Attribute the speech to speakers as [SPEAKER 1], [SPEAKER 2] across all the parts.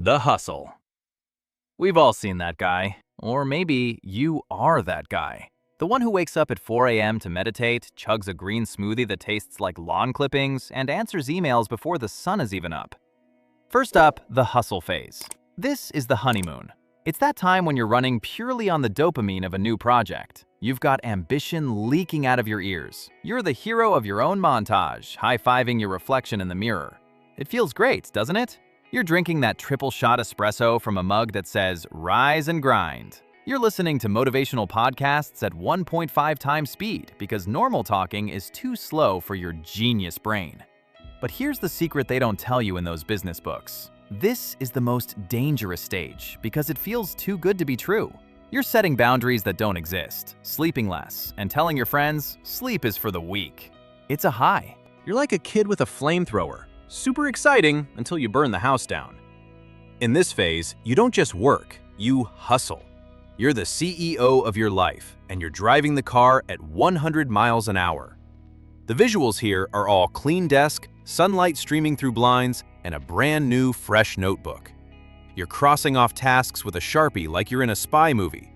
[SPEAKER 1] The hustle. We've all seen that guy. Or maybe you are that guy. The one who wakes up at 4 a.m. to meditate, chugs a green smoothie that tastes like lawn clippings, and answers emails before the sun is even up. First up, the hustle phase. This is the honeymoon. It's that time when you're running purely on the dopamine of a new project. You've got ambition leaking out of your ears. You're the hero of your own montage, high-fiving your reflection in the mirror. It feels great, doesn't it? You're drinking that triple shot espresso from a mug that says, "Rise and grind." You're listening to motivational podcasts at 1.5 times speed because normal talking is too slow for your genius brain. But here's the secret they don't tell you in those business books. This is the most dangerous stage because it feels too good to be true. You're setting boundaries that don't exist, sleeping less, and telling your friends, sleep is for the weak. It's a high.
[SPEAKER 2] You're like a kid with a flamethrower. Super exciting until you burn the house down. In this phase, you don't just work, you hustle. You're the CEO of your life, and you're driving the car at 100 miles an hour. The visuals here are all clean desk, sunlight streaming through blinds, and a brand new, fresh notebook. You're crossing off tasks with a Sharpie like you're in a spy movie.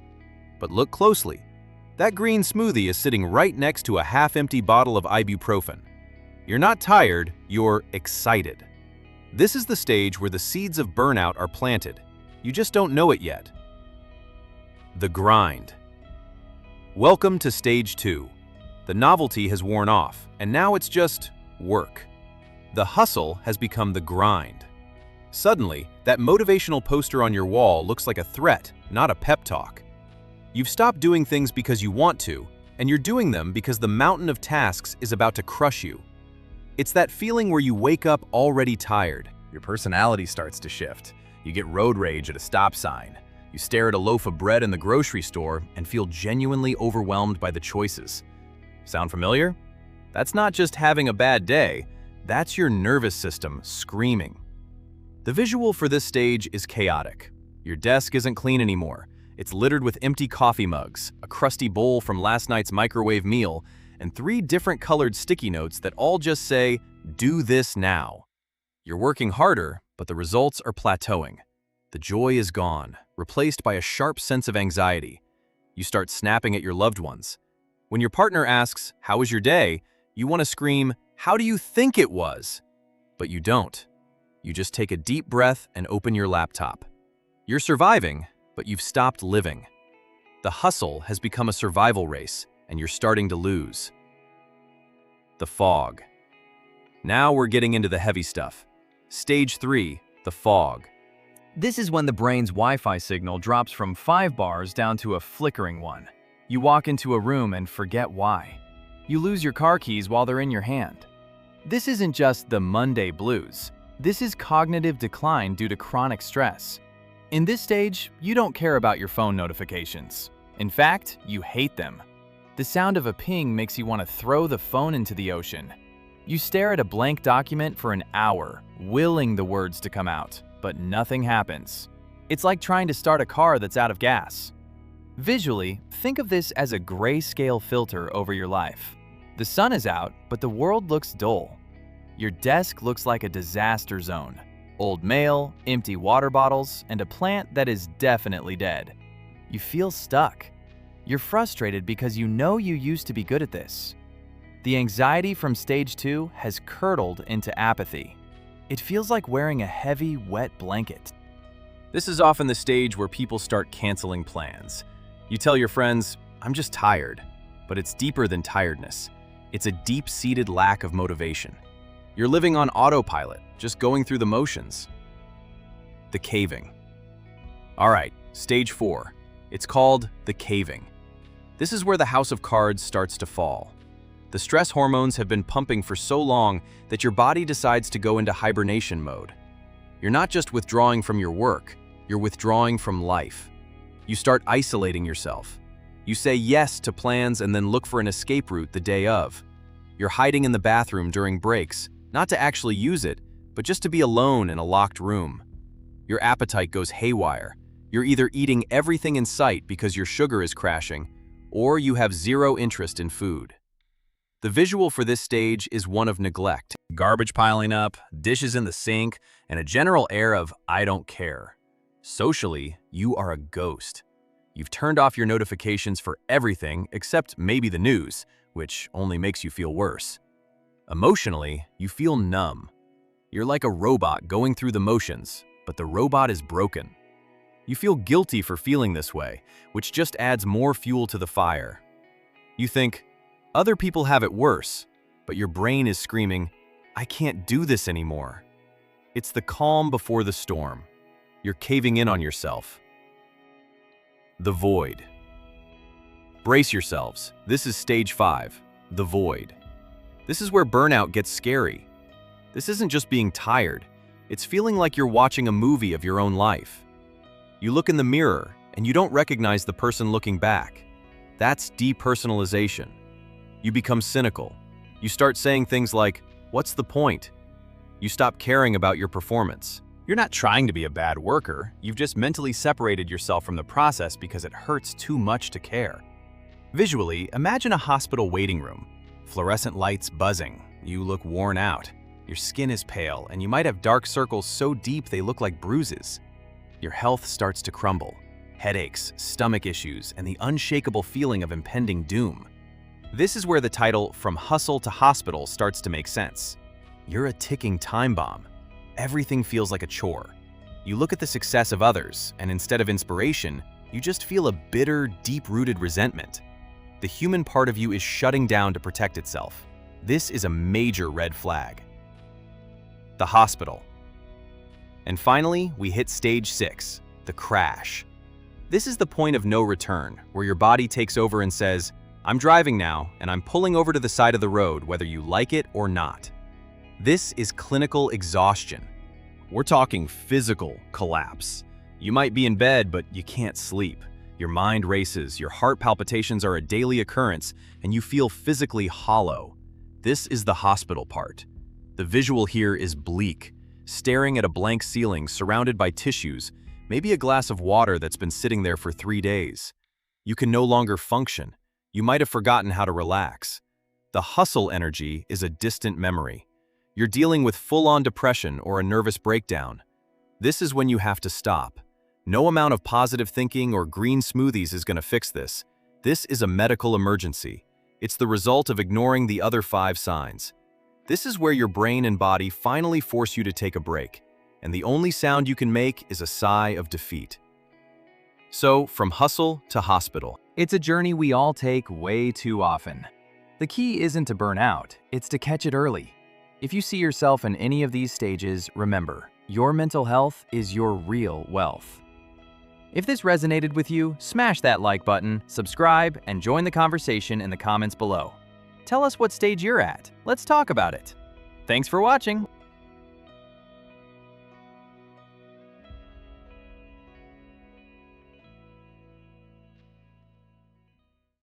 [SPEAKER 2] But look closely. That green smoothie is sitting right next to a half-empty bottle of ibuprofen. You're not tired, you're excited. This is the stage where the seeds of burnout are planted. You just don't know it yet. The grind. Welcome to stage 2. The novelty has worn off, and now it's just work. The hustle has become the grind. Suddenly, that motivational poster on your wall looks like a threat, not a pep talk. You've stopped doing things because you want to, and you're doing them because the mountain of tasks is about to crush you. It's that feeling where you wake up already tired.
[SPEAKER 3] Your personality starts to shift. You get road rage at a stop sign. You stare at a loaf of bread in the grocery store and feel genuinely overwhelmed by the choices. Sound familiar? That's not just having a bad day. That's your nervous system screaming. The visual for this stage is chaotic. Your desk isn't clean anymore. It's littered with empty coffee mugs, a crusty bowl from last night's microwave meal, and 3 different colored sticky notes that all just say, "Do this now." You're working harder, but the results are plateauing. The joy is gone, replaced by a sharp sense of anxiety. You start snapping at your loved ones. When your partner asks, "How was your day?" you want to scream, "How do you think it was?" But you don't. You just take a deep breath and open your laptop. You're surviving, but you've stopped living. The hustle has become a survival race, and you're starting to lose. The fog. Now we're getting into the heavy stuff. Stage 3, the fog.
[SPEAKER 1] This is when the brain's Wi-Fi signal drops from 5 bars down to a flickering one. You walk into a room and forget why. You lose your car keys while they're in your hand. This isn't just the Monday blues. This is cognitive decline due to chronic stress. In this stage, you don't care about your phone notifications. In fact, you hate them. The sound of a ping makes you want to throw the phone into the ocean. You stare at a blank document for an hour, willing the words to come out, but nothing happens. It's like trying to start a car that's out of gas. Visually, think of this as a grayscale filter over your life. The sun is out, but the world looks dull. Your desk looks like a disaster zone. Old mail, empty water bottles, and a plant that is definitely dead. You feel stuck. You're frustrated because you know you used to be good at this. The anxiety from stage 2 has curdled into apathy. It feels like wearing a heavy, wet blanket.
[SPEAKER 2] This is often the stage where people start canceling plans. You tell your friends, "I'm just tired," but it's deeper than tiredness. It's a deep-seated lack of motivation. You're living on autopilot, just going through the motions. The caving. All right, stage 4. It's called the caving. This is where the house of cards starts to fall. The stress hormones have been pumping for so long that your body decides to go into hibernation mode. You're not just withdrawing from your work, you're withdrawing from life. You start isolating yourself. You say yes to plans and then look for an escape route the day of. You're hiding in the bathroom during breaks, not to actually use it, but just to be alone in a locked room. Your appetite goes haywire. You're either eating everything in sight because your sugar is crashing, or you have zero interest in food. The visual for this stage is one of neglect.
[SPEAKER 3] Garbage piling up, dishes in the sink, and a general air of "I don't care." Socially, you are a ghost. You've turned off your notifications for everything except maybe the news, which only makes you feel worse. Emotionally, you feel numb. You're like a robot going through the motions, but the robot is broken. You feel guilty for feeling this way, which just adds more fuel to the fire. You think, other people have it worse, but your brain is screaming, "I can't do this anymore." It's the calm before the storm. You're caving in on yourself. The void. Brace yourselves. This is stage 5, the void. This is where burnout gets scary. This isn't just being tired. It's feeling like you're watching a movie of your own life. You look in the mirror and you don't recognize the person looking back. That's depersonalization. You become cynical. You start saying things like, "What's the point?" You stop caring about your performance. You're not trying to be a bad worker. You've just mentally separated yourself from the process because it hurts too much to care. Visually, imagine a hospital waiting room. Fluorescent lights buzzing. You look worn out. Your skin is pale, and you might have dark circles so deep they look like bruises. Your health starts to crumble. Headaches, stomach issues, and the unshakable feeling of impending doom. This is where the title "From Hustle to Hospital" starts to make sense. You're a ticking time bomb. Everything feels like a chore. You look at the success of others, and instead of inspiration, you just feel a bitter, deep-rooted resentment. The human part of you is shutting down to protect itself. This is a major red flag. The hospital. And finally, we hit stage 6, the crash. This is the point of no return, where your body takes over and says, "I'm driving now, and I'm pulling over to the side of the road whether you like it or not." This is clinical exhaustion. We're talking physical collapse. You might be in bed, but you can't sleep. Your mind races, your heart palpitations are a daily occurrence, and you feel physically hollow. This is the hospital part. The visual here is bleak, staring at a blank ceiling surrounded by tissues, maybe a glass of water that's been sitting there for 3 days. You can no longer function. You might have forgotten how to relax. The hustle energy is a distant memory. You're dealing with full-on depression or a nervous breakdown. This is when you have to stop. No amount of positive thinking or green smoothies is going to fix this. This is a medical emergency. It's the result of ignoring the other 5 signs. This is where your brain and body finally force you to take a break, and the only sound you can make is a sigh of defeat. So, from hustle to hospital.
[SPEAKER 1] It's a journey we all take way too often. The key isn't to burn out, it's to catch it early. If you see yourself in any of these stages, remember, your mental health is your real wealth. If this resonated with you, smash that like button, subscribe, and join the conversation in the comments below. Tell us what stage you're at. Let's talk about it. Thanks for watching.